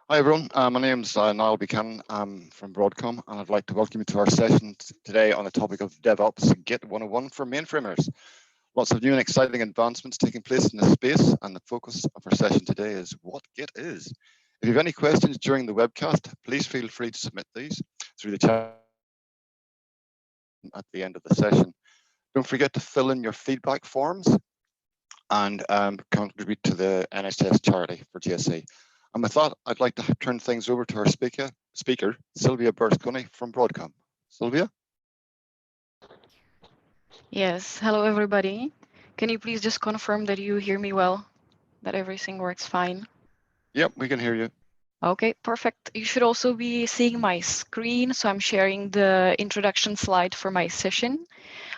Hi everyone, my name's Niall Buchanan. I'm from Broadcom, and I'd like to welcome you to our session today on the topic of DevOps Git 101 for Mainframers. Lots of new and exciting advancements taking place in this space, and the focus of our session today is what Git is. If you have any questions during the webcast, please feel free to submit these through the chat at the end of the session. Don't forget to fill in your feedback forms and contribute to the NHS charity for GSA. And with that, I'd like to turn things over to our speaker, Sylvia Burskoni from Broadcom. Sylvia? Yes, hello everybody. Can you please just confirm that you hear me well, that everything works fine? Yep, we can hear you. Okay, perfect. You should also be seeing my screen, so I'm sharing the introduction slide for my session.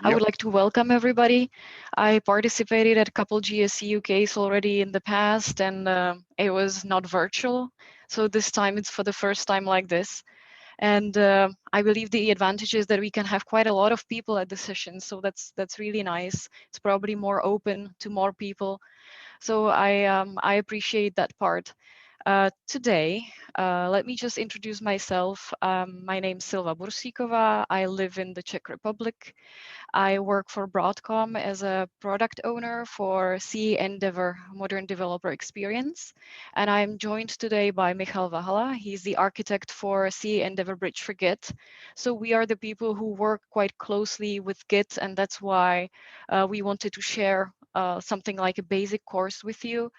I would like to welcome everybody. I participated at a couple GSE UKs already in the past, and it was not virtual. So this time it's for the first time like this. And I believe the advantage is that we can have quite a lot of people at the session. So that's really nice. It's probably more open to more people. So I appreciate that part. Today, let me just introduce myself. My name's Silva Bursíková. I live in the Czech Republic. I work for Broadcom as a product owner for C Endeavor Modern Developer Experience. And I'm joined today by Michal Vahala. He's the architect for C Endeavor Bridge for Git. So we are the people who work quite closely with Git, and that's why we wanted to share something like a basic course with you.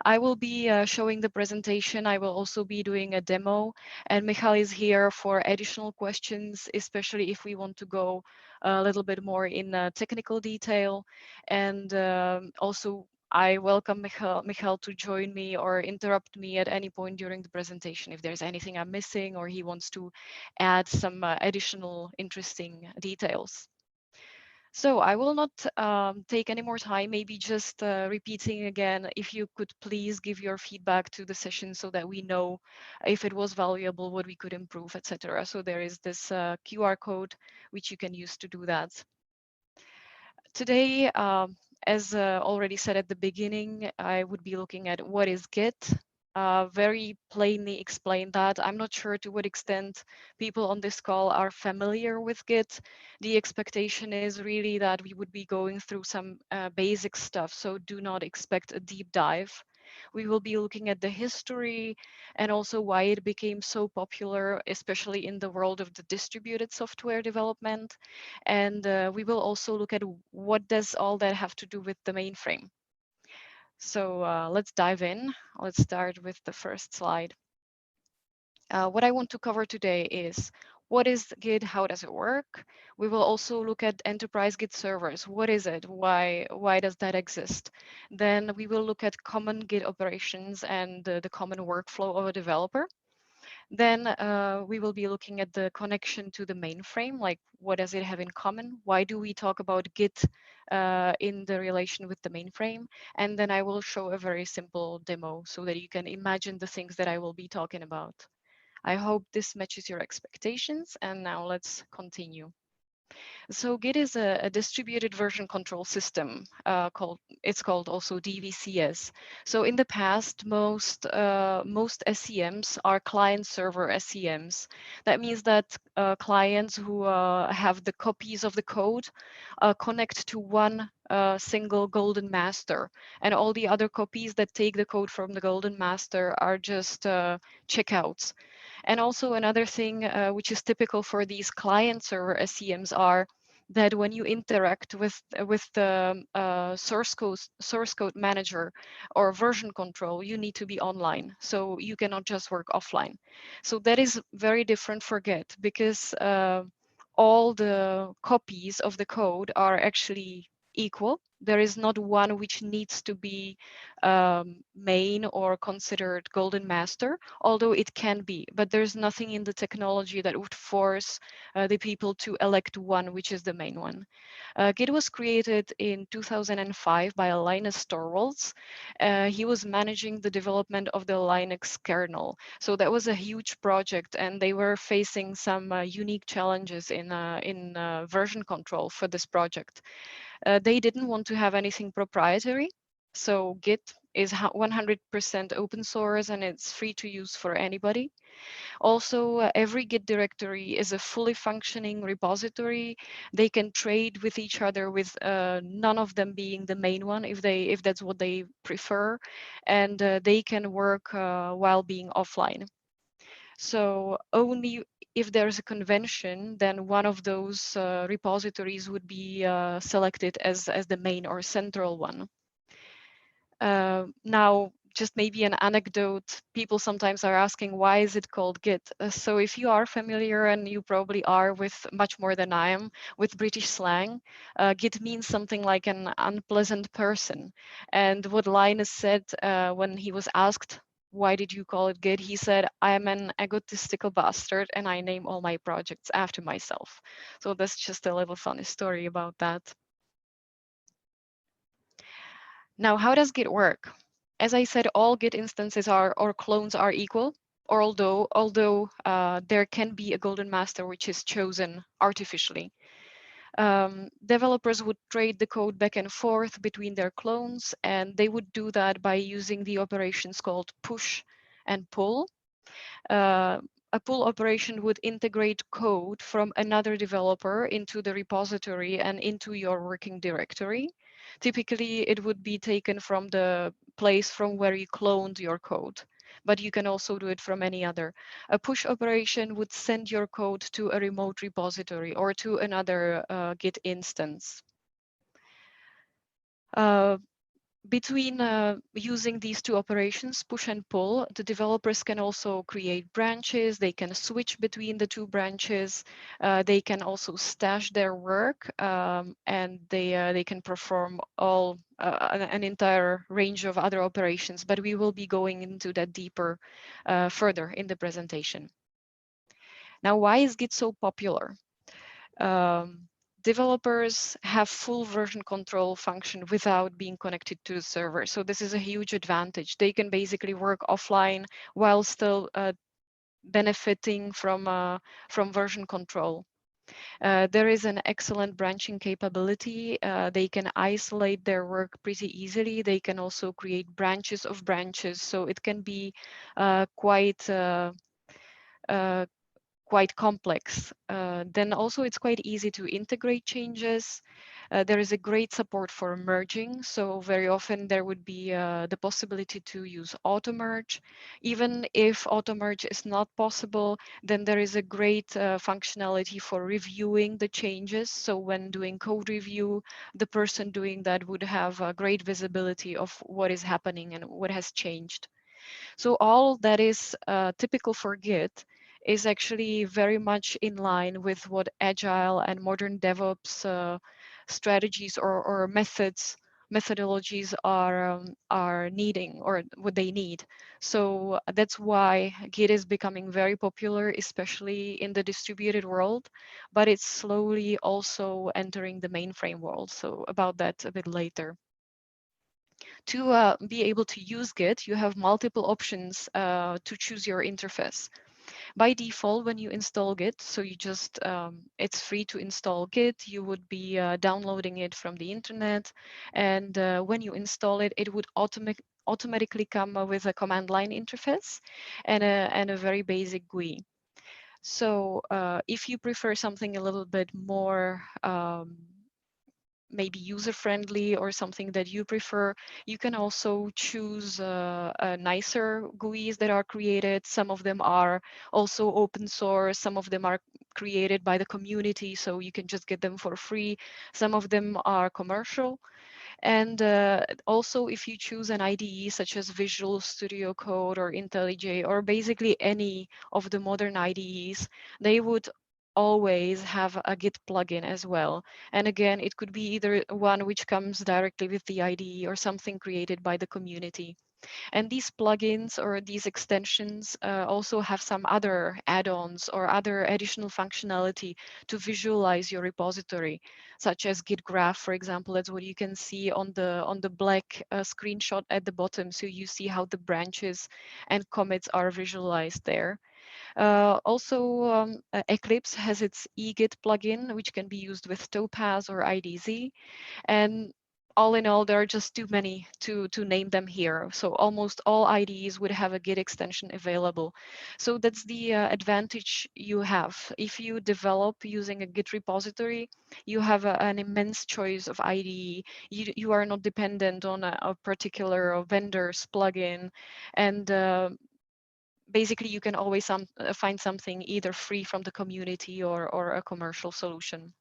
I will be showing the presentation. I will also be doing a demo, and Michal is here for additional questions, especially if we want to go a little bit more in technical detail. And also, I welcome Michal to join me or interrupt me at any point during the presentation if there's anything I'm missing or he wants to add some additional interesting details. So I will not take any more time, maybe just repeating again, if you could please give your feedback to the session so that we know if it was valuable, what we could improve, etc. So there is this QR code, which you can use to do that. Today, as already said at the beginning, I would be looking at what is Git. Very plainly explain that. I'm not sure to what extent people on this call are familiar with Git. The expectation is really that we would be going through some basic stuff, so do not expect a deep dive. We will be looking at the history and also why it became so popular, especially in the world of the distributed software development. And we will also look at what does all that have to do with the mainframe. So let's dive in. Let's start with the first slide. What I want to cover today is what is Git, how does it work? We will also look at enterprise Git servers. What is it? Why does that exist? Then we will look at common Git operations and the common workflow of a developer. Then we will be looking at the connection to the mainframe, like what does it have in common? Why do we talk about Git in the relation with the mainframe? And then I will show a very simple demo so that you can imagine the things that I will be talking about. I hope this matches your expectations, and now let's continue. So Git is a distributed version control system it's called also DVCS. So in the past, most SCMs are client server SCMs. That means that clients who have the copies of the code connect to one single golden master, and all the other copies that take the code from the golden master are just checkouts. And also another thing which is typical for these client server SCMs are that when you interact with the source code manager or version control, you need to be online. So you cannot just work offline. So that is very different for Git because all the copies of the code are actually equal. There is not one which needs to be main or considered golden master, although it can be, but there's nothing in the technology that would force the people to elect one, which is the main one. Git was created in 2005 by Linus Torvalds. He was managing the development of the Linux kernel. So that was a huge project, and they were facing some unique challenges in version control for this project. They didn't want to have anything proprietary. So Git is 100% open source and it's free to use for anybody. Also, every Git directory is a fully functioning repository. They can trade with each other, with none of them being the main one if that's what they prefer, and they can work while being offline. So only if there's a convention, then one of those repositories would be selected as the main or central one. Now, just maybe an anecdote, people sometimes are asking, why is it called Git? So if you are familiar, and you probably are with much more than I am, with British slang, Git means something like an unpleasant person. And what Linus said when he was asked, why did you call it Git? He said, I am an egotistical bastard and I name all my projects after myself. So that's just a little funny story about that. Now, how does Git work? As I said, all Git instances are or clones are equal, or although there can be a golden master which is chosen artificially. Developers would trade the code back and forth between their clones, and they would do that by using the operations called push and pull. Uh, a pull operation would integrate code from another developer into the repository and into your working directory. Typically, it would be taken from the place from where you cloned your code, but you can also do it from any other. A push operation would send your code to a remote repository or to another Git instance. Uh, Between using these two operations, push and pull, the developers can also create branches. They can switch between the two branches. They can also stash their work, and they can perform all an entire range of other operations. But we will be going into that deeper further in the presentation. Now, why is Git so popular? Developers have full version control function without being connected to the server. So this is a huge advantage. They can basically work offline while still benefiting from version control. There is an excellent branching capability. They can isolate their work pretty easily. They can also create branches of branches. So it can be quite quite complex. Then also it's quite easy to integrate changes. There is a great support for merging. So very often there would be the possibility to use auto merge. Even if auto merge is not possible, then there is a great functionality for reviewing the changes. So when doing code review, the person doing that would have a great visibility of what is happening and what has changed. So all that is typical for Git is actually very much in line with what agile and modern DevOps strategies or methodologies are needing, or what they need. So that's why Git is becoming very popular, especially in the distributed world, but it's slowly also entering the mainframe world. So about that a bit later. To be able to use Git, you have multiple options to choose your interface. By default, when you install Git, so you just, it's free to install Git. You would be downloading it from the internet. And when you install it, it would automatically come with a command line interface and a very basic GUI. So if you prefer something a little bit more maybe user-friendly or something that you prefer, you can also choose nicer GUIs that are created. Some of them are also open source. Some of them are created by the community, so you can just get them for free. Some of them are commercial. And also, if you choose an IDE such as Visual Studio Code or IntelliJ, or basically any of the modern IDEs, they would always have a Git plugin as well. And again, it could be either one which comes directly with the IDE or something created by the community. And these plugins or these extensions also have some other add-ons or other additional functionality to visualize your repository, such as Git Graph, for example. That's what you can see on the black screenshot at the bottom. So you see how the branches and commits are visualized there. Eclipse has its eGit plugin, which can be used with Topaz or IDZ. And all in all, there are just too many to name them here. So almost all IDEs would have a Git extension available. So that's the advantage you have. If you develop using a Git repository, you have an immense choice of IDE. You are not dependent on a particular vendor's plugin, and basically you can always find something either free from the community or a commercial solution.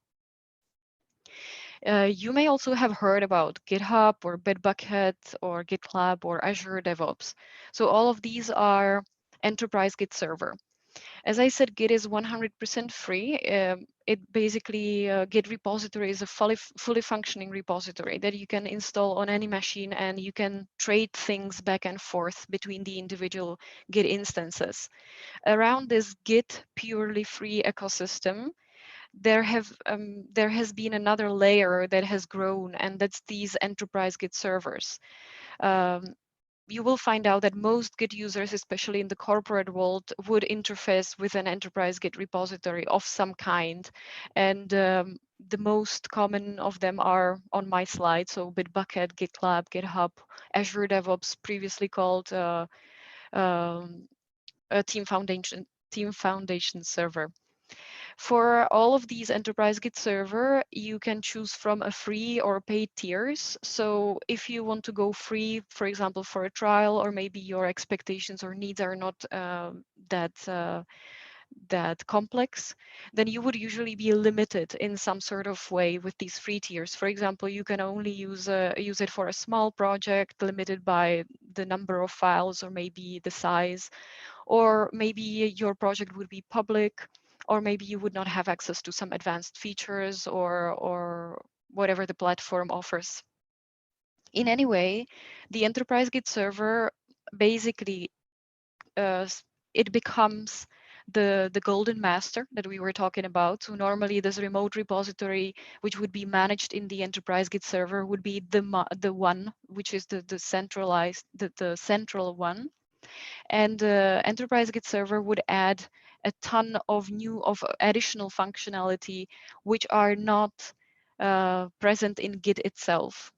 You may also have heard about GitHub or Bitbucket or GitLab or Azure DevOps. So all of these are enterprise Git server. As I said, Git is 100% free. It basically, Git repository is a fully functioning repository that you can install on any machine, and you can trade things back and forth between the individual Git instances. Around this Git purely free ecosystem, there has been another layer that has grown, and that's these enterprise Git servers. You will find out that most Git users, especially in the corporate world, would interface with an enterprise Git repository of some kind. And the most common of them are on my slide. So Bitbucket, GitLab, GitHub, Azure DevOps, previously called a Team Foundation server. For all of these enterprise Git server, you can choose from a free or paid tiers. So if you want to go free, for example, for a trial, or maybe your expectations or needs are not that complex, then you would usually be limited in some sort of way with these free tiers. For example, you can only use it for a small project, limited by the number of files or maybe the size, or maybe your project would be public, or maybe you would not have access to some advanced features or whatever the platform offers. In any way, the enterprise Git server basically it becomes the golden master that we were talking about. So normally this remote repository, which would be managed in the enterprise Git server, would be the one which is the centralized, the central one. And enterprise Git server would add a ton of additional functionality which are not present in Git itself.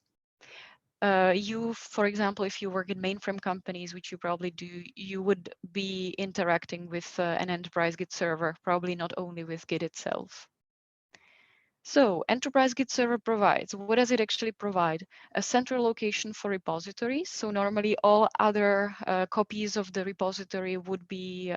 For example, if you work in mainframe companies, which you probably do, you would be interacting with an enterprise Git server, probably not only with Git itself. So enterprise Git server provides, what does it actually provide? A central location for repositories. So normally all other copies of the repository would be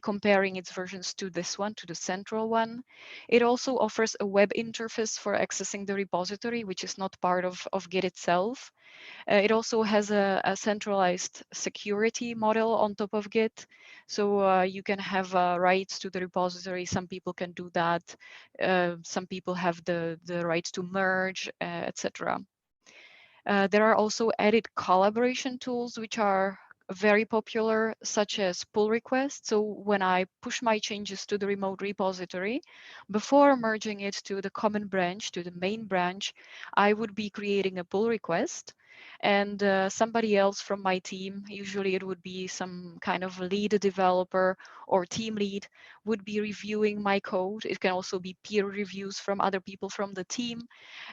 comparing its versions to this one, to the central one. It also offers a web interface for accessing the repository, which is not part of Git itself. It also has a centralized security model on top of Git. So you can have rights to the repository. Some people can do that. Some people have the right to merge, etc. There are also added collaboration tools, which are very popular, such as pull requests. So when I push my changes to the remote repository, before merging it to the common branch, to the main branch, I would be creating a pull request. And somebody else from my team, usually it would be some kind of lead developer or team lead, would be reviewing my code. It can also be peer reviews from other people from the team.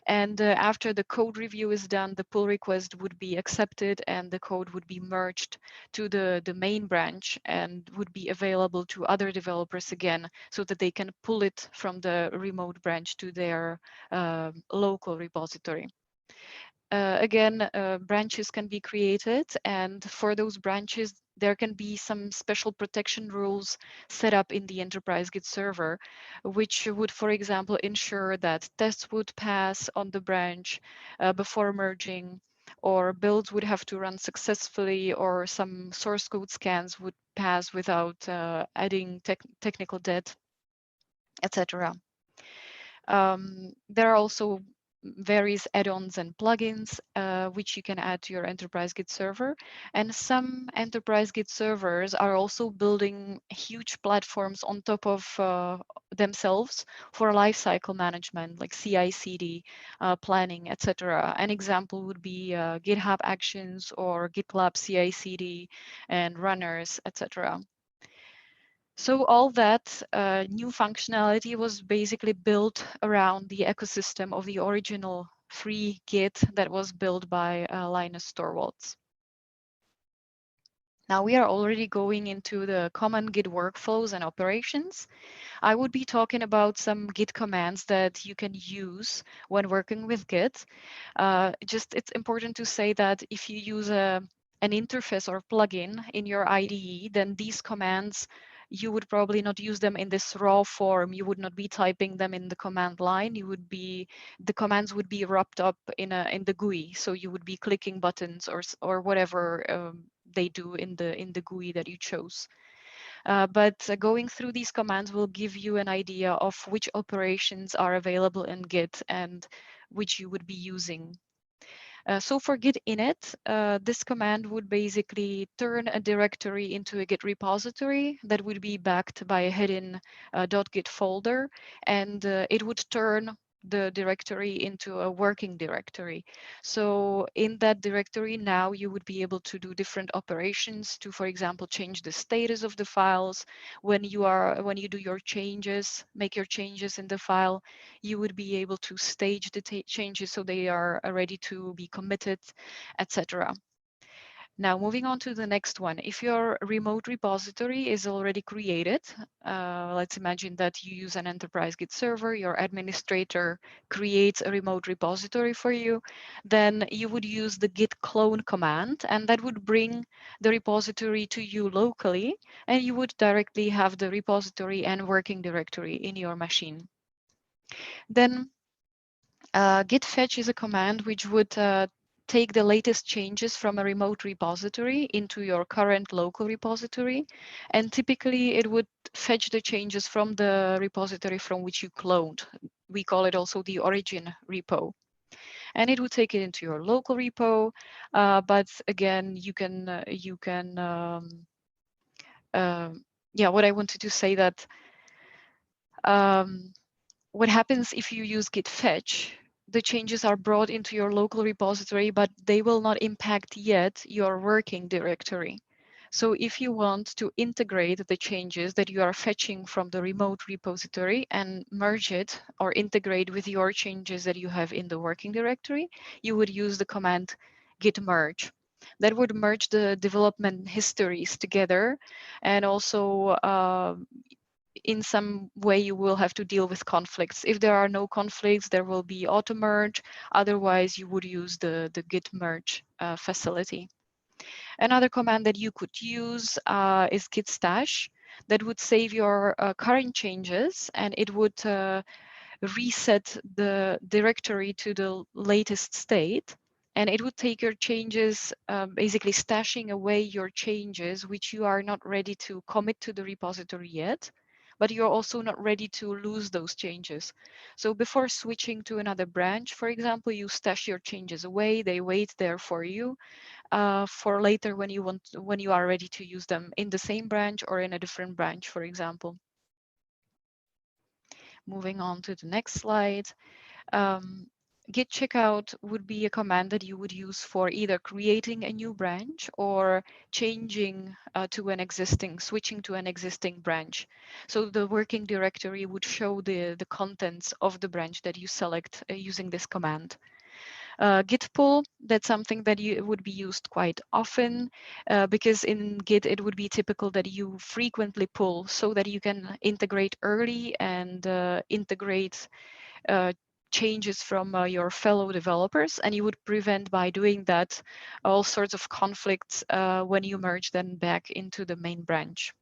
And after the code review is done, the pull request would be accepted and the code would be merged to the main branch and would be available to other developers again, so that they can pull it from the remote branch to their local repository. Again, branches can be created, and for those branches, there can be some special protection rules set up in the enterprise Git server, which would, for example, ensure that tests would pass on the branch before merging, or builds would have to run successfully, or some source code scans would pass without adding technical debt, etc. There are also various add-ons and plugins which you can add to your enterprise Git server. And some enterprise Git servers are also building huge platforms on top of themselves for lifecycle management, like CI/CD, planning, etc. An example would be GitHub Actions or GitLab CI/CD and runners, etc. So all that new functionality was basically built around the ecosystem of the original free Git that was built by Linus Torvalds. Now we are already going into the common Git workflows and operations. I would be talking about some Git commands that you can use when working with Git. It's important to say that if you use an interface or plugin in your IDE, then these commands, you would probably not use them in this raw form. You would not be typing them in the command line. The commands would be wrapped up in the GUI. So you would be clicking buttons or whatever they do in the GUI that you chose. But going through these commands will give you an idea of which operations are available in Git and which you would be using. So for Git init, this command would basically turn a directory into a Git repository that would be backed by a hidden .git folder, and it would turn the directory into a working directory. So in that directory now you would be able to do different operations to, for example, change the status of the files. When you do your changes, make your changes in the file, you would be able to stage the changes so they are ready to be committed, etc. Now, moving on to the next one. If your remote repository is already created, let's imagine that you use an enterprise Git server, your administrator creates a remote repository for you, then you would use the git clone command, and that would bring the repository to you locally, and you would directly have the repository and working directory in your machine. Then git fetch is a command which would take the latest changes from a remote repository into your current local repository. And typically it would fetch the changes from the repository from which you cloned. We call it also the origin repo. And it would take it into your local repo. But again, what I wanted to say that what happens if you use git fetch, the changes are brought into your local repository, but they will not impact yet your working directory. So if you want to integrate the changes that you are fetching from the remote repository and merge it or integrate with your changes that you have in the working directory, you would use the command git merge. That would merge the development histories together, and also in some way you will have to deal with conflicts. If there are no conflicts, there will be auto merge. Otherwise, you would use the git merge facility. Another command that you could use is git stash. That would save your current changes, and it would reset the directory to the latest state. And it would take your changes, basically stashing away your changes, which you are not ready to commit to the repository yet, but you're also not ready to lose those changes. So before switching to another branch, for example, you stash your changes away, they wait there for you for later when you are ready to use them in the same branch or in a different branch, for example. Moving on to the next slide. Git Checkout would be a command that you would use for either creating a new branch or changing switching to an existing branch. So the working directory would show the contents of the branch that you select using this command. Git pull, that's something that would be used quite often because in Git it would be typical that you frequently pull so that you can integrate early and integrate changes from your fellow developers, and you would prevent by doing that all sorts of conflicts when you merge them back into the main branch.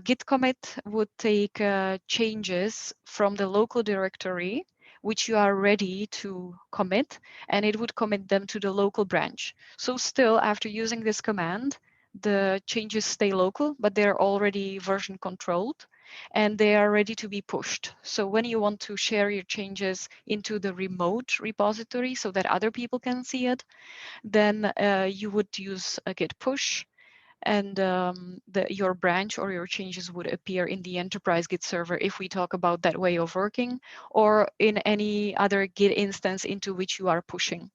Git commit would take changes from the local directory which you are ready to commit, and it would commit them to the local branch. So still, after using this command, the changes stay local, but they're already version controlled and they are ready to be pushed. So when you want to share your changes into the remote repository so that other people can see it, then you would use a git push, and your branch or your changes would appear in the enterprise Git server if we talk about that way of working, or in any other Git instance into which you are pushing.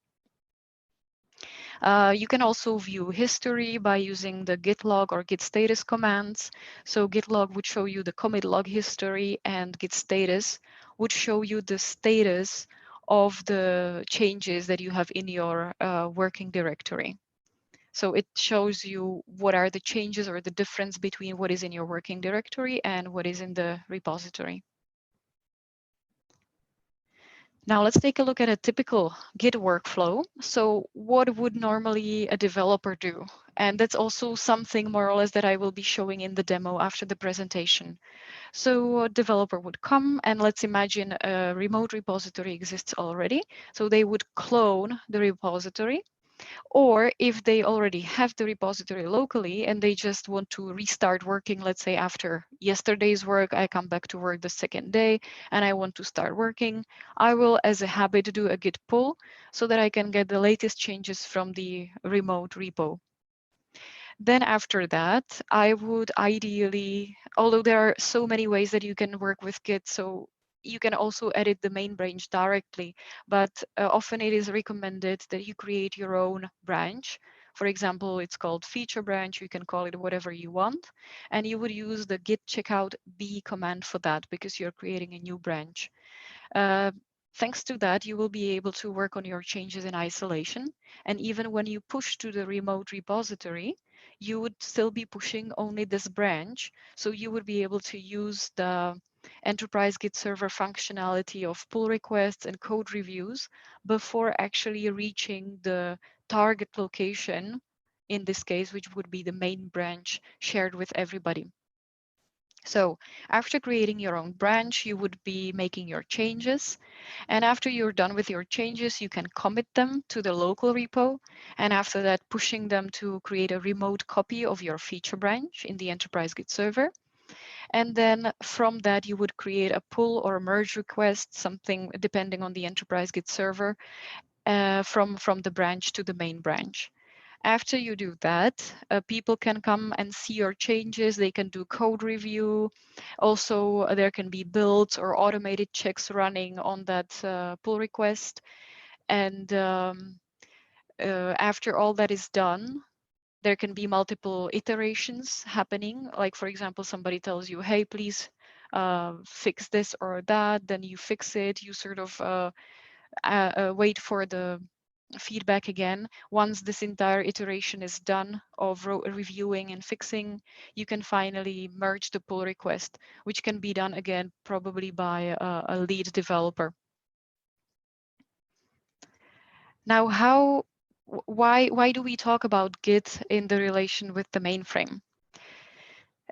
You can also view history by using the git log or git status commands. So git log would show you the commit log history, and git status would show you the status of the changes that you have in your working directory. So it shows you what are the changes or the difference between what is in your working directory and what is in the repository. Now let's take a look at a typical Git workflow. So what would normally a developer do? And that's also something more or less that I will be showing in the demo after the presentation. So a developer would come, and let's imagine a remote repository exists already. So they would clone the repository. Or if they already have the repository locally and they just want to restart working, let's say after yesterday's work, I come back to work the second day and I want to start working, I will, as a habit, do a git pull so that I can get the latest changes from the remote repo. Then after that, I would ideally, although there are so many ways that you can work with Git, so you can also edit the main branch directly, but often it is recommended that you create your own branch. For example, it's called feature branch. You can call it whatever you want. And you would use the Git Checkout B command for that because you're creating a new branch. Thanks to that, you will be able to work on your changes in isolation. And even when you push to the remote repository, you would still be pushing only this branch. So you would be able to use the enterprise Git server functionality of pull requests and code reviews before actually reaching the target location, in this case, which would be the main branch shared with everybody. So after creating your own branch, you would be making your changes. And after you're done with your changes, you can commit them to the local repo. And after that, pushing them to create a remote copy of your feature branch in the enterprise Git server. And then from that, you would create a pull or a merge request, something depending on the enterprise Git server, from the branch to the main branch. After you do that, people can come and see your changes. They can do code review. Also, there can be builds or automated checks running on that pull request. And after all that is done, there can be multiple iterations happening. Like, for example, somebody tells you, hey, please fix this or that. Then you fix it. You sort of wait for the feedback again. Once this entire iteration is done of reviewing and fixing, you can finally merge the pull request, which can be done again probably by a lead developer. Now, why do we talk about Git in the relation with the mainframe?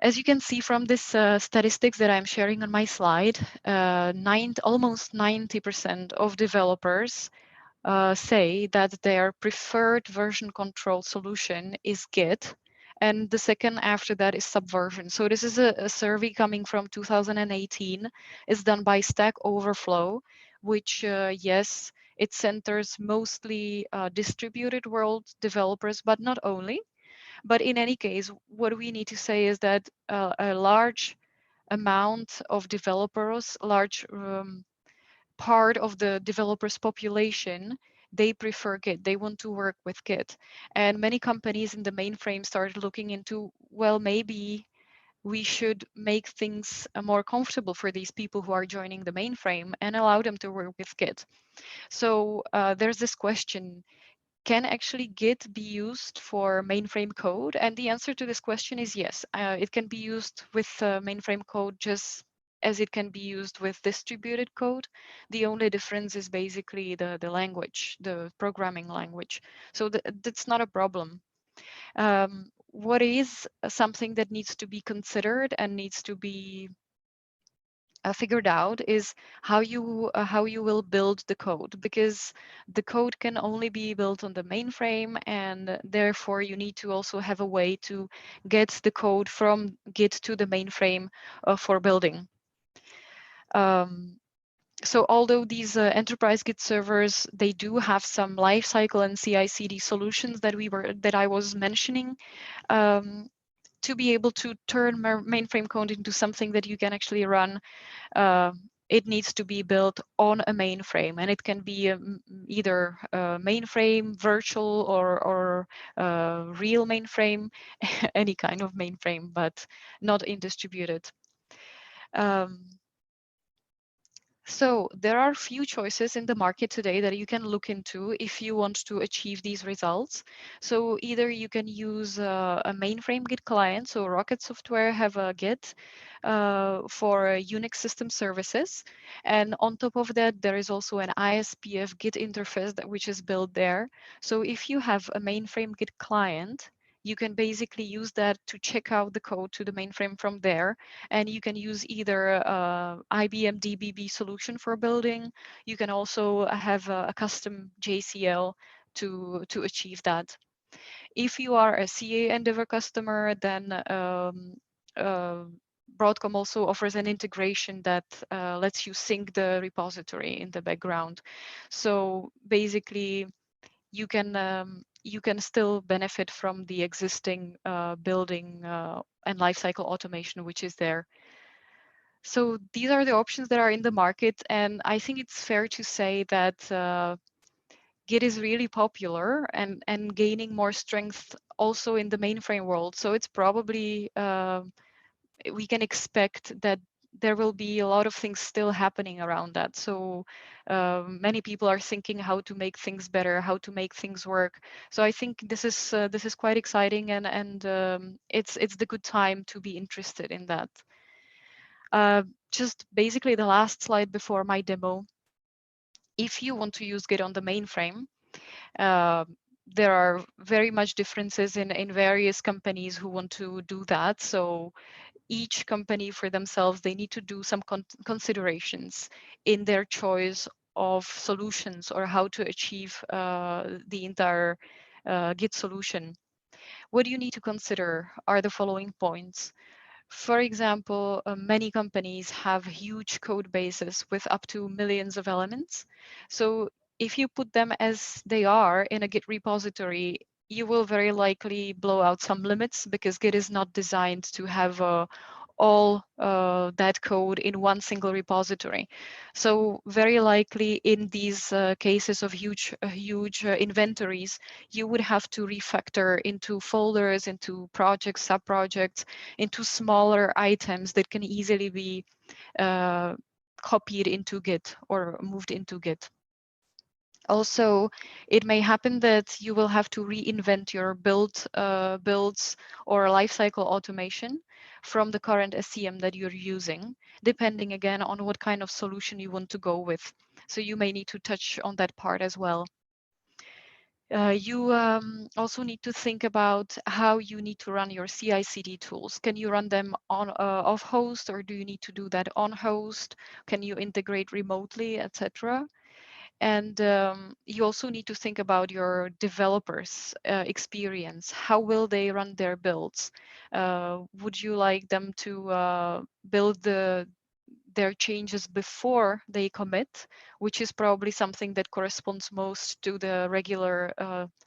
As you can see from this statistics that I'm sharing on my slide, almost 90% of developers say that their preferred version control solution is Git. And the second after that is Subversion. So this is a survey coming from 2018. It's done by Stack Overflow, which, yes, it centers mostly distributed world developers, but not only. But in any case, what we need to say is that a large amount of developers, large part of the developers population, they prefer Git. They want to work with Git. And many companies in the mainframe started looking into, well, maybe we should make things more comfortable for these people who are joining the mainframe and allow them to work with Git. So there's this question, can actually Git be used for mainframe code? And the answer to this question is yes. It can be used with mainframe code just as it can be used with distributed code. The only difference is basically the language, the programming language. So that's not a problem. What is something that needs to be considered and needs to be figured out is how you will build the code, because the code can only be built on the mainframe, and therefore you need to also have a way to get the code from Git to the mainframe for building. So although these enterprise Git servers, they do have some lifecycle and CI/CD solutions that I was mentioning, to be able to turn mainframe code into something that you can actually run, it needs to be built on a mainframe, and it can be either a mainframe, virtual, or real mainframe, any kind of mainframe, but not in distributed. So there are few choices in the market today that you can look into if you want to achieve these results. So either you can use a mainframe Git client. So Rocket Software have a Git for Unix system services. And on top of that, there is also an ISPF Git interface which is built there. So if you have a mainframe Git client, you can basically use that to check out the code to the mainframe from there. And you can use either IBM DBB solution for building. You can also have a custom JCL to achieve that. If you are a CA Endeavor customer, then Broadcom also offers an integration that lets you sync the repository in the background. So basically, you can still benefit from the existing building and lifecycle automation which is there. So these are the options that are in the market, and I think it's fair to say that Git is really popular and gaining more strength also in the mainframe world. So it's probably we can expect that there will be a lot of things still happening around that. So many people are thinking how to make things better, how to make things work. So I think this is quite exciting, and it's the good time to be interested in that. Just basically the last slide before my demo. If you want to use Git on the mainframe, there are very much differences in various companies who want to do that. So each company for themselves, they need to do some considerations in their choice of solutions or how to achieve the entire Git solution. What you need to consider are the following points. For example, many companies have huge code bases with up to millions of elements. So if you put them as they are in a Git repository, you will very likely blow out some limits because Git is not designed to have all that code in one single repository. So very likely in these cases of huge inventories, you would have to refactor into folders, into projects, subprojects, into smaller items that can easily be copied into Git or moved into Git. Also, it may happen that you will have to reinvent your builds or lifecycle automation from the current SCM that you're using, depending again on what kind of solution you want to go with. So you may need to touch on that part as well. You also need to think about how you need to run your CI/CD tools. Can you run them on off host, or do you need to do that on host? Can you integrate remotely, etc.? And you also need to think about your developers' experience. How will they run their builds? Would you like them to build their changes before they commit, which is probably something that corresponds most to the regular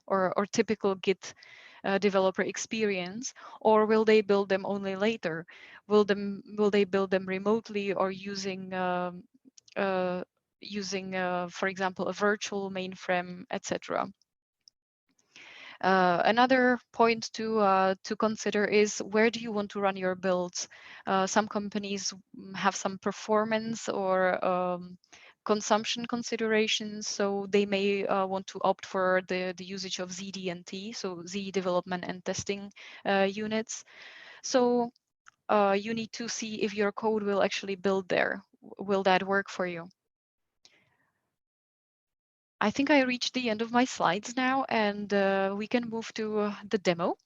or typical Git developer experience, or will they build them only later? Will they build them remotely or using for example, a virtual mainframe, etc. Another point to consider is where do you want to run your builds? Some companies have some performance or consumption considerations, so they may want to opt for the usage of ZD&T, so Z development and testing units. So you need to see if your code will actually build there. Will that work for you? I think I reached the end of my slides now, and we can move to the demo.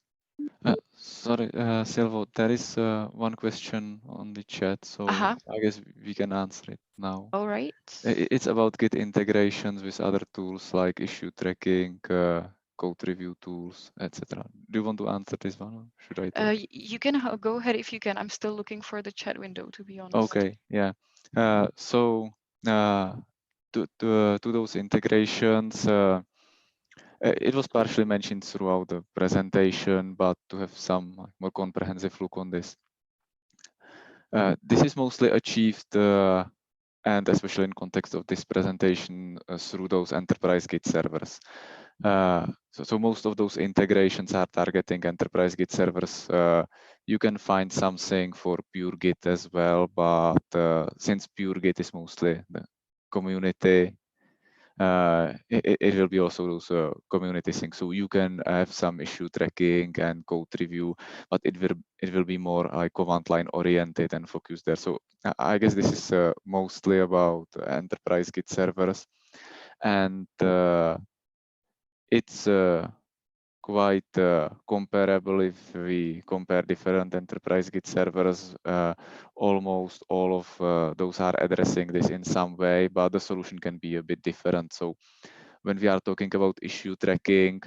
Sorry, Silvo, there is one question on the chat, so I guess we can answer it now. All right. It's about Git integrations with other tools like issue tracking, code review tools, etc. Do you want to answer this one, or should I take? You can go ahead if you can. I'm still looking for the chat window, to be honest. Okay, yeah. So to those integrations, it was partially mentioned throughout the presentation, but to have some more comprehensive look on this. This is mostly achieved, and especially in context of this presentation, through those enterprise Git servers. So most of those integrations are targeting enterprise Git servers You can find something for pure Git as well, but since pure Git is mostly the community, it will be also those community things. So you can have some issue tracking and code review, but it will be more like command line oriented and focused there. So I guess this is mostly about enterprise Git servers, and it's quite comparable if we compare different enterprise Git servers. Almost all of those are addressing this in some way, but the solution can be a bit different. So when we are talking about issue tracking,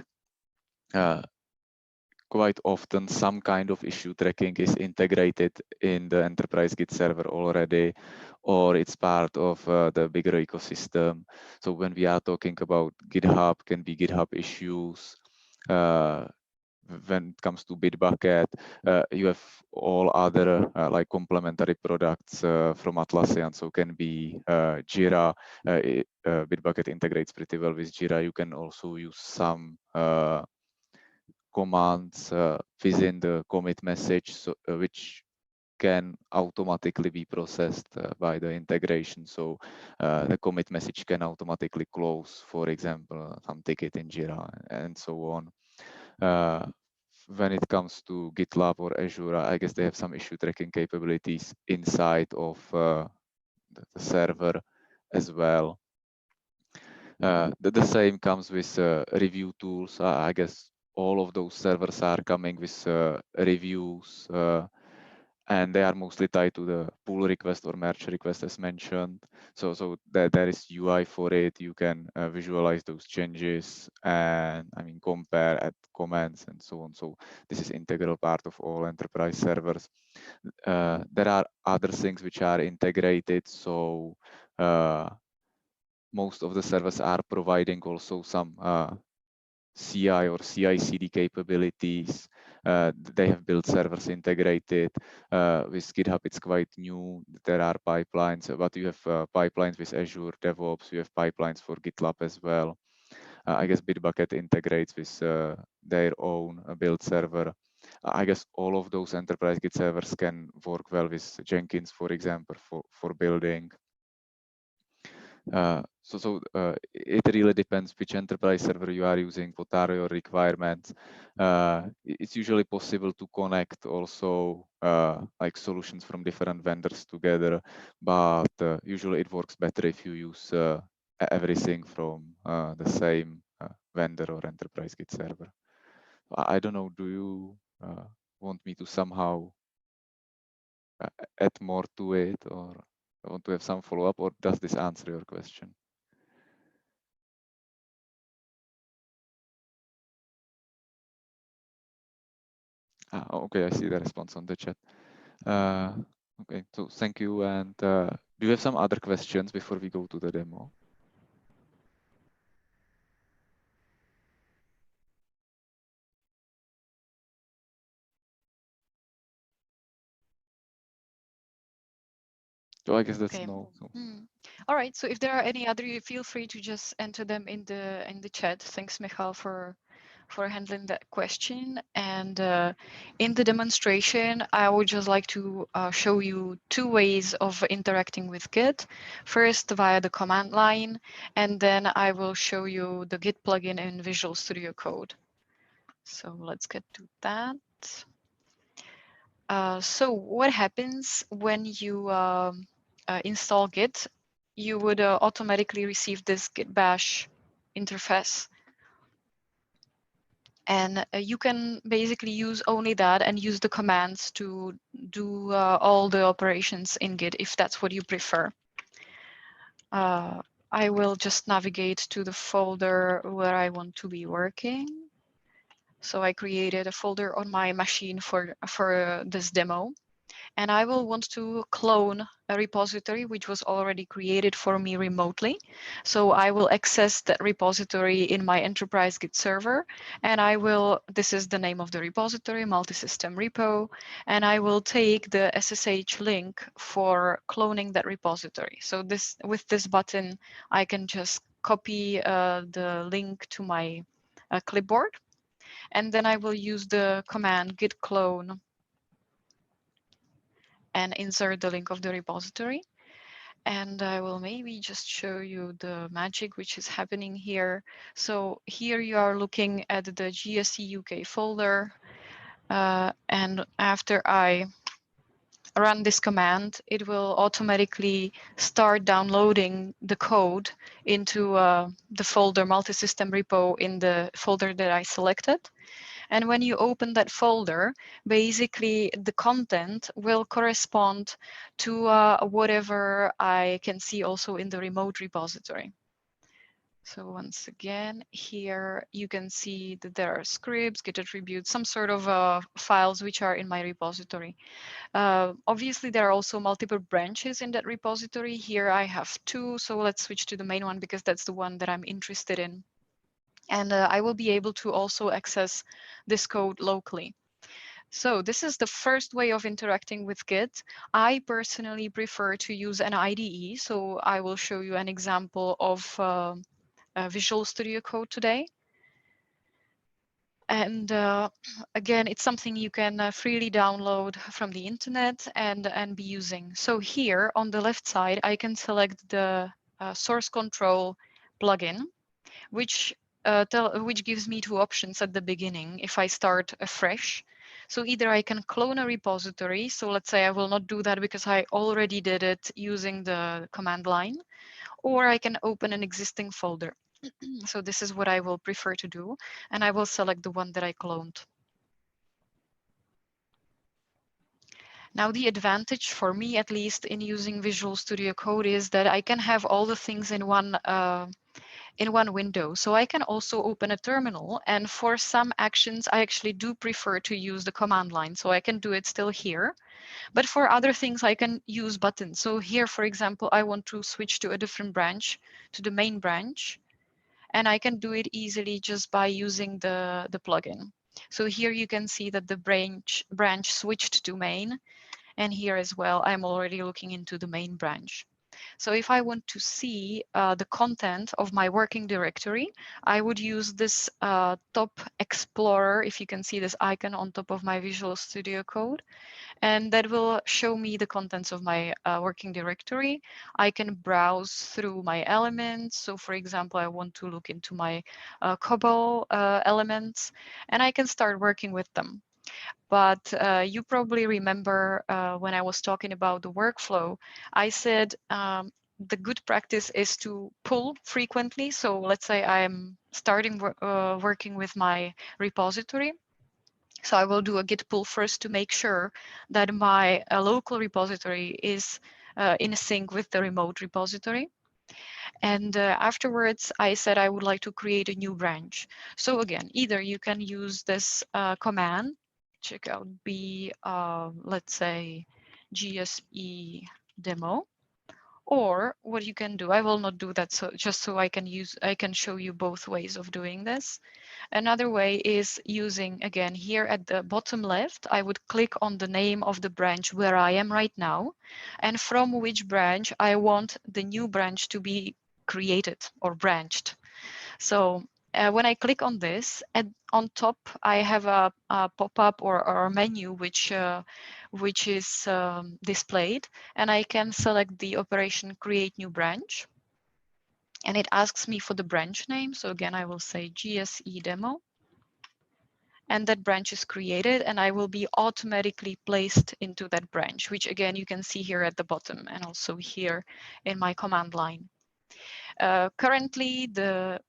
quite often some kind of issue tracking is integrated in the enterprise Git server already, or it's part of the bigger ecosystem. So when we are talking about GitHub, can be GitHub issues. When it comes to Bitbucket, you have all other like complementary products from Atlassian. So can be Jira. Bitbucket integrates pretty well with Jira. You can also use some commands within the commit message, so, which can automatically be processed by the integration. So the commit message can automatically close, for example, some ticket in Jira and so on. When it comes to GitLab or Azure, I guess they have some issue tracking capabilities inside of the server as well. The same comes with review tools. I guess all of those servers are coming with reviews, and they are mostly tied to the pull request or merge request as mentioned. So there is UI for it. You can visualize those changes and I mean compare, add comments and so on. So this is integral part of all enterprise servers. There are other things which are integrated. So most of the servers are providing also some CI or CI/CD capabilities. They have built servers integrated. With GitHub, it's quite new. There are pipelines, but you have pipelines with Azure DevOps. You have pipelines for GitLab as well. I guess Bitbucket integrates with their own build server. I guess all of those enterprise Git servers can work well with Jenkins, for example, for building. It really depends which enterprise server you are using, what are your requirements. It's usually possible to connect also like solutions from different vendors together, but usually it works better if you use everything from the same vendor or enterprise Git server. I don't know, do you want me to somehow add more to it, or want to have some follow-up, or does this answer your question? Okay, I see the response on the chat. Okay, so thank you. And do you have some other questions before we go to the demo? So I guess that's Okay. no. So. All right. So if there are any other, you feel free to just enter them in the chat. Thanks, Michal, for handling that question. And in the demonstration, I would just like to show you two ways of interacting with Git. First, via the command line, and then I will show you the Git plugin in Visual Studio Code. So let's get to that. So what happens when you install Git? You would automatically receive this Git bash interface. And you can basically use only that and use the commands to do all the operations in Git if that's what you prefer. I will just navigate to the folder where I want to be working. So I created a folder on my machine for this demo. And I will want to clone a repository which was already created for me remotely. So I will access that repository in my enterprise Git server, and this is the name of the repository, multi-system repo, and I will take the SSH link for cloning that repository. So with this button, I can just copy the link to my clipboard, and then I will use the command git clone and insert the link of the repository. And I will maybe just show you the magic which is happening here. So here you are looking at the GSE UK folder. And after I run this command, it will automatically start downloading the code into the folder multi-system repo in the folder that I selected. And when you open that folder, basically the content will correspond to whatever I can see also in the remote repository. So once again, here you can see that there are scripts, Git attributes, some sort of files which are in my repository. Obviously, there are also multiple branches in that repository. Here I have 2, so let's switch to the main one because that's the one that I'm interested in. And I will be able to also access this code locally. So this is the first way of interacting with Git. I personally prefer to use an IDE, so I will show you an example of Visual Studio Code today. And again, it's something you can freely download from the internet and be using. So here on the left side, I can select the source control plugin, which gives me 2 options at the beginning if I start afresh. So either I can clone a repository. So let's say I will not do that because I already did it using the command line, or I can open an existing folder. So this is what I will prefer to do, and I will select the one that I cloned. Now, the advantage for me, at least in using Visual Studio Code, is that I can have all the things in one window. So I can also open a terminal, and for some actions, I actually do prefer to use the command line. So I can do it still here, but for other things, I can use buttons. So here, for example, I want to switch to a different branch, to the main branch. And I can do it easily just by using the plugin. So here you can see that the branch switched to main. And here as well, I'm already looking into the main branch. So if I want to see the content of my working directory, I would use this top explorer, if you can see this icon on top of my Visual Studio Code. And that will show me the contents of my working directory. I can browse through my elements. So for example, I want to look into my COBOL elements, and I can start working with them. But you probably remember when I was talking about the workflow, I said the good practice is to pull frequently. So let's say I'm starting working with my repository. So I will do a git pull first to make sure that my local repository is in sync with the remote repository. And afterwards, I said I would like to create a new branch. So again, either you can use this command, checkout b, let's say GSE demo. Or what you can do, I will not do that, so just so I can show you both ways of doing this. Another way is using, again, here at the bottom left, I would click on the name of the branch where I am right now, and from which branch I want the new branch to be created or branched. So when I click on this, on top, I have a pop-up or a menu which is displayed, and I can select the operation create new branch. And it asks me for the branch name. So again, I will say GSE demo. And that branch is created, and I will be automatically placed into that branch, which again, you can see here at the bottom and also here in my command line. Currently, the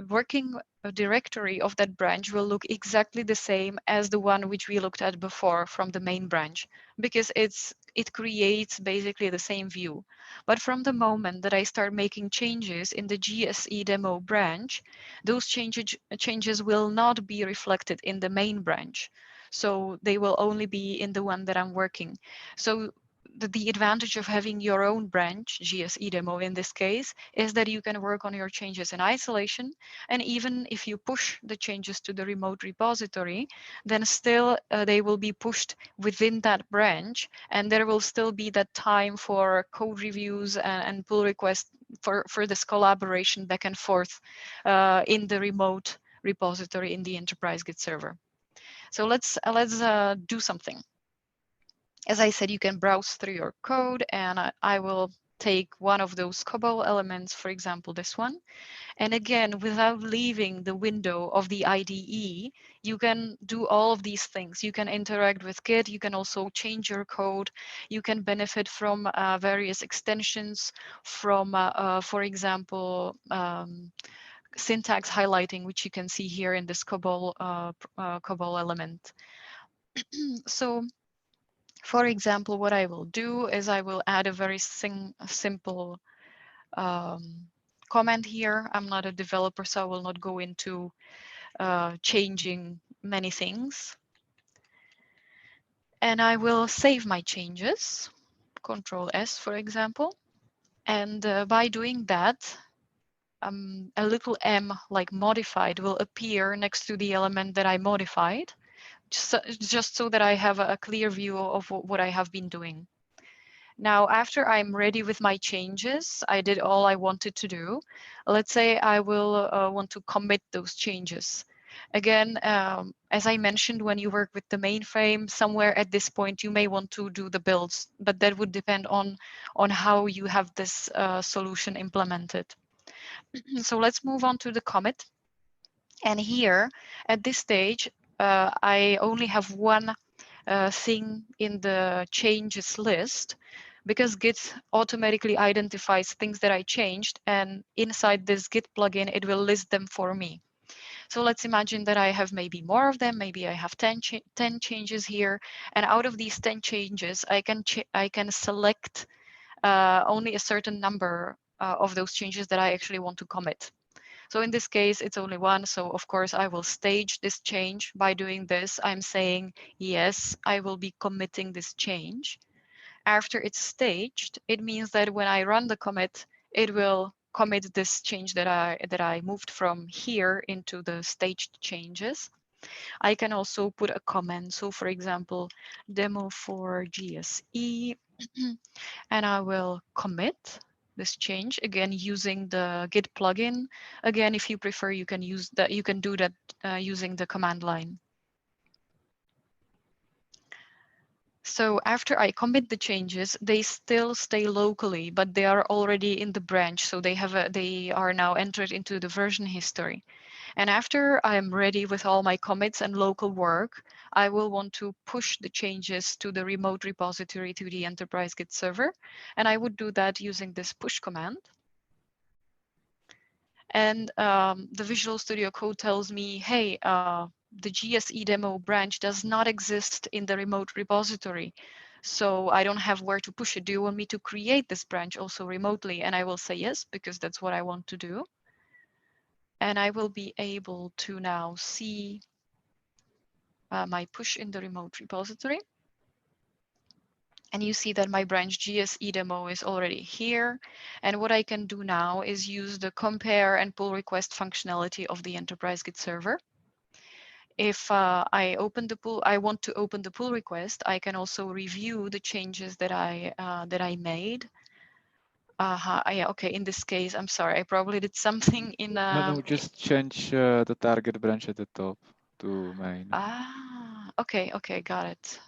working directory of that branch will look exactly the same as the one which we looked at before from the main branch, because it creates basically the same view. But from the moment that I start making changes in the GSE demo branch, those changes will not be reflected in the main branch. So they will only be in the one that I'm working. So the advantage of having your own branch, GSE demo in this case, is that you can work on your changes in isolation. And even if you push the changes to the remote repository, then still they will be pushed within that branch. And there will still be that time for code reviews and pull requests for this collaboration back and forth in the remote repository in the enterprise Git server. So let's do something. As I said, you can browse through your code, and I will take one of those COBOL elements, for example, this one. And again, without leaving the window of the IDE, you can do all of these things. You can interact with Git. You can also change your code. You can benefit from various extensions from, for example, syntax highlighting, which you can see here in this COBOL element. So, for example, what I will do is I will add a very simple comment here. I'm not a developer, so I will not go into changing many things. And I will save my changes, Control S, for example. And by doing that, a little m like modified will appear next to the element that I modified, just so that I have a clear view of what I have been doing. Now, after I'm ready with my changes, I did all I wanted to do. Let's say I will want to commit those changes. Again, as I mentioned, when you work with the mainframe, somewhere at this point, you may want to do the builds, but that would depend on how you have this solution implemented. So let's move on to the commit. And here, at this stage, I only have one thing in the changes list, because Git automatically identifies things that I changed, and inside this Git plugin, it will list them for me. So let's imagine that I have maybe more of them. Maybe I have 10 changes here, and out of these 10 changes, I can select only a certain number of those changes that I actually want to commit. So in this case, it's only one. So of course, I will stage this change. By doing this, I'm saying, yes, I will be committing this change. After it's staged, it means that when I run the commit, it will commit this change that I moved from here into the staged changes. I can also put a comment. So for example, demo for GSE, and I will commit this change again using the Git plugin. Again, if you prefer, you can use that. You can do that using the command line. So after I commit the changes, they still stay locally, but they are already in the branch. So they are now entered into the version history. And after I'm ready with all my commits and local work, I will want to push the changes to the remote repository to the enterprise Git server. And I would do that using this push command. And the Visual Studio Code tells me, hey, the GSE demo branch does not exist in the remote repository. So I don't have where to push it. Do you want me to create this branch also remotely? And I will say yes, because that's what I want to do. And I will be able to now see my push in the remote repository. And you see that my branch GSE demo is already here. And what I can do now is use the compare and pull request functionality of the enterprise Git server. If I want to open the pull request, I can also review the changes that I made. Yeah, okay, in this case, I'm sorry, I probably did something in No, just change the target branch at the top to main. Okay, got it.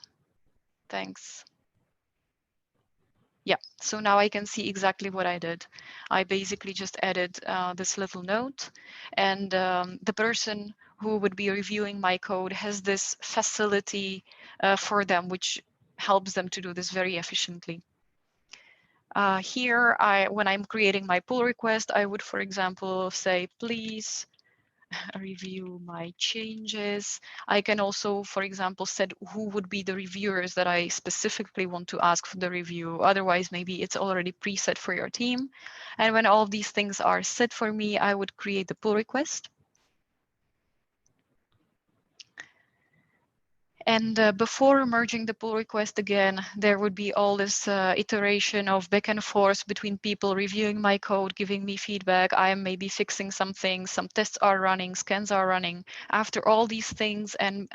Thanks. Yeah, so now I can see exactly what I did. I basically just added this little note, and the person who would be reviewing my code has this facility for them, which helps them to do this very efficiently. Here, when I'm creating my pull request, I would, for example, say, please review my changes. I can also, for example, set who would be the reviewers that I specifically want to ask for the review. Otherwise, maybe it's already preset for your team. And when all of these things are set for me, I would create the pull request. And before merging the pull request again, there would be all this iteration of back and forth between people reviewing my code, giving me feedback. I am maybe fixing something, some tests are running, scans are running. After all these things and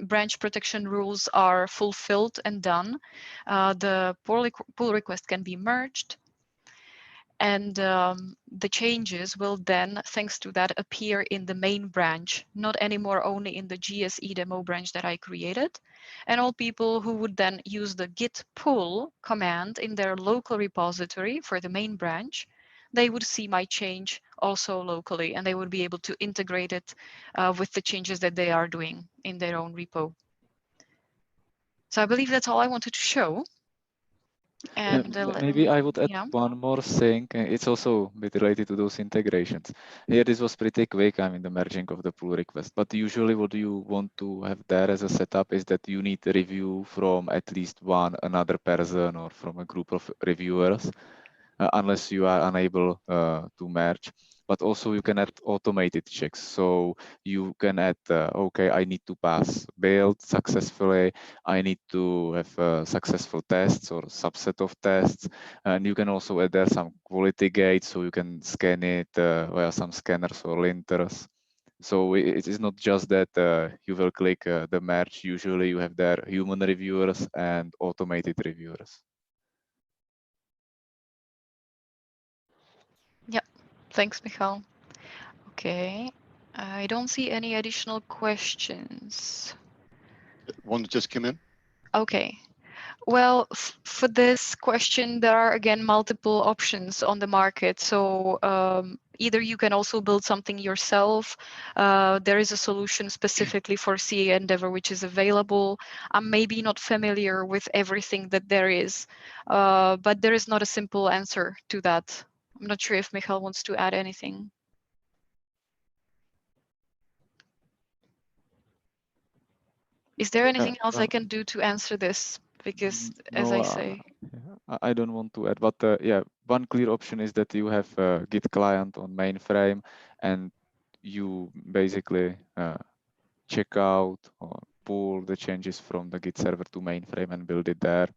branch protection rules are fulfilled and done, the pull request can be merged. And the changes will then, thanks to that, appear in the main branch, not anymore only in the GSE demo branch that I created. And all people who would then use the git pull command in their local repository for the main branch, they would see my change also locally, and they would be able to integrate it with the changes that they are doing in their own repo. So I believe that's all I wanted to show. And maybe I would add yeah. one more thing. It's also a bit related to those integrations. Here, this was pretty quick. I mean, the merging of the pull request. But usually, what you want to have there as a setup is that you need a review from at least one another person or from a group of reviewers, unless you are unable to merge. But also you can add automated checks. So you can add, okay, I need to pass build successfully. I need to have successful tests or subset of tests. And you can also add there some quality gates, so you can scan it via some scanners or linters. So it is not just that you will click the merge. Usually you have there human reviewers and automated reviewers. Yeah, thanks, Michal. Okay, I don't see any additional questions. One that just came in. Okay, well, for this question, there are again multiple options on the market. So either you can also build something yourself. There is a solution specifically for CA Endeavor which is available. I'm maybe not familiar with everything that there is, but there is not a simple answer to that. I'm not sure if Michal wants to add anything. Is there anything else I can do to answer this? Because as I say, I don't want to add, but yeah, one clear option is that you have a Git client on mainframe, and you basically check out or pull the changes from the Git server to mainframe and build it there.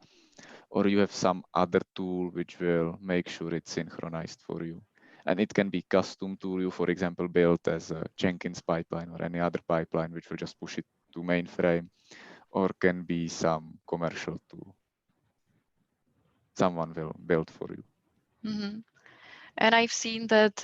Or you have some other tool which will make sure it's synchronized for you. And it can be custom tool you, for example, built as a Jenkins pipeline or any other pipeline which will just push it to mainframe, or can be some commercial tool someone will build for you. mm-hmm. And I've seen that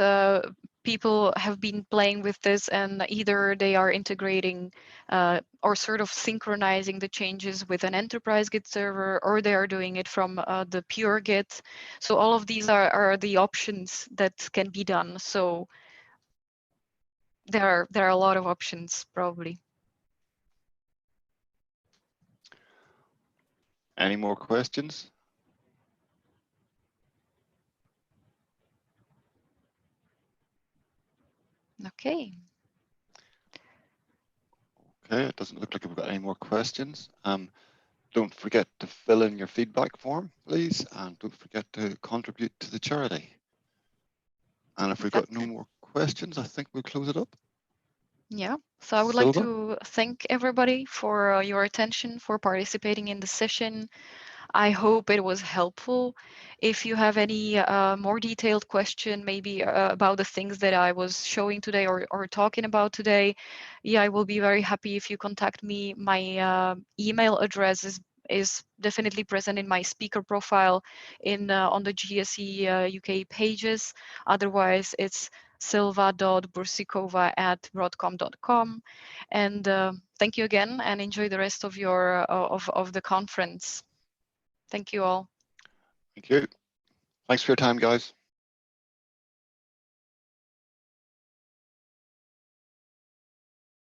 people have been playing with this, and either they are integrating or sort of synchronizing the changes with an enterprise Git server, or they are doing it from the pure Git. So all of these are the options that can be done. So there are a lot of options probably. Any more questions? Okay. Okay, it doesn't look like we've got any more questions. Don't forget to fill in your feedback form, please, and don't forget to contribute to the charity. And if we've got no more questions, I think we'll close it up. Yeah, so I would like to thank everybody for your attention, for participating in the session. I hope it was helpful. If you have any more detailed question, maybe about the things that I was showing today or talking about today, yeah, I will be very happy if you contact me. My email address is definitely present in my speaker profile in on the GSE UK pages. Otherwise, it's silva.bursikova@broadcom.com. And thank you again, and enjoy the rest of your of the conference. Thank you all. Thank you. Thanks for your time, guys.